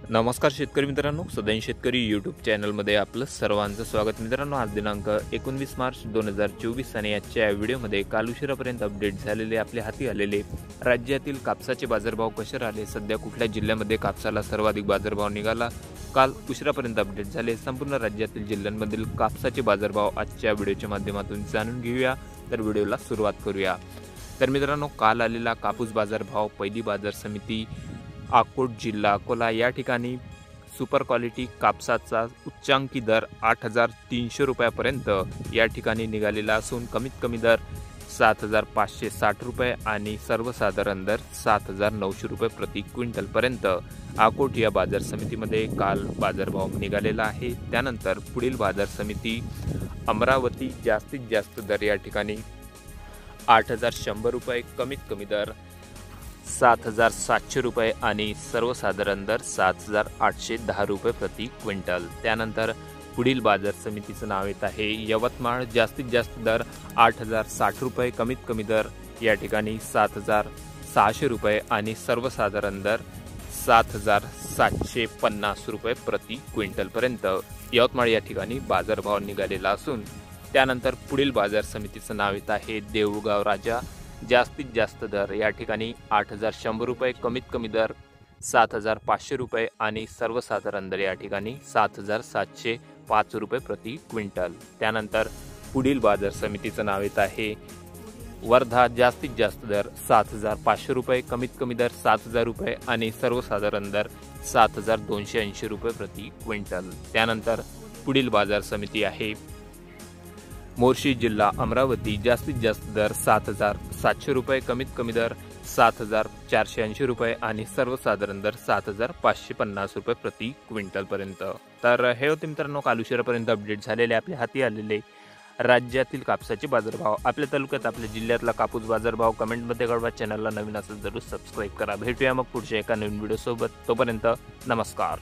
नमस्कार शेतकरी मित्रांनो, सदैव शेतकरी यूट्यूब चॅनलमध्ये आपलं सर्वांचं स्वागत। मित्रांनो, आज दिनांक 19 मार्च 2024 आणि आजच्या व्हिडिओमध्ये काल उशिरापर्यंत अपडेट झालेले आपल्या हाती आलेले राज्यातील कापसाचे बाजारभाव कसे राहिले, सध्या कुठल्या जिल्ह्यामध्ये कापसाला सर्वाधिक बाजारभाव निघाला, काल उशिरापर्यंत अपडेट झाले, संपूर्ण राज्यातील जिल्ह्यांमधील कापसाचे बाजारभाव आजच्या व्हिडिओच्या माध्यमातून जाणून घेऊया। तर व्हिडिओला सुरुवात करूया। तर मित्रांनो, काल आलेला कापूस बाजारभाव पहिली बाजार समिती अकोट जिल्हा अकोला या ठिकाणी सुपर क्वालिटी कापसाचा उच्चांकी दर 8,300 रुपयापर्यंत या ठिकाणी निघालेला असून कमीत कमी दर 7,560 रुपये आणि सर्वसाधारण दर 7,900 रुपये प्रति क्विंटल पर्यंत अकोट या बाजार समितीमध्ये काल बाजारभाव निघालेला आहे। त्यानंतर पुढील बाजार समिती अमरावती जास्तीत जास्त दर या ठिकाणी 8,100 रुपये, कमीत कमी दर 7,700 रुपये आणि सर्वसाधारण दर 7,810 रुपये प्रति क्विंटल। त्यानंतर पुढील बाजार समितीचं नाव येत आहे यवतमाळ, जास्तीत जास्त दर 8,060 रुपये, कमीत कमी दर या ठिकाणी 7,600 रुपये आणि सर्वसाधारण दर 7,750 रुपये प्रति क्विंटल पर्यंत यवतमाळ या ठिकाणी बाजारभाव निघालेला असून त्यानंतर पुढील बाजार समितीचं नाव येत आहे देऊळगाव राजा, जास्तीत जास्त दर या ठिकाणी 8,100 रुपये, कमीत कमी दर 7,500 रुपये आणि सर्वसाधारण दर या ठिकाणी 7,705 रुपये प्रति क्विंटल। त्यानंतर पुढील बाजार समितीचं नाव येत आहे वर्धा, जास्तीत जास्त दर 7,500 रुपये, कमीत कमी दर 7,000 रुपये आणि सर्वसाधारण दर 7,280 रुपये प्रति क्विंटल। त्यानंतर पुढील बाजार समिती आहे मोर्शी जिल्हा अमरावती, जास्तीत जास्त दर 7,700 रुपये, कमीत कमी दर 7,480 रुपये आणि सर्वसाधारण दर 7,550 रुपये प्रति क्विंटल पर्यंत। तर हे होते मित्रांनो काल उशिरापर्यंत अपडेट झालेले आपल्या हाती आलेले राज्यातील कापसाचे बाजारभाव। आपल्या तालुक्यात आपल्या जिल्ह्यातला कापूस बाजारभाव कमेंटमध्ये कळवा। चॅनलला नवीन असेल जरूर सबस्क्राईब करा। भेटूया मग पुढच्या एका नवीन व्हिडिओ सोबत, तोपर्यंत नमस्कार।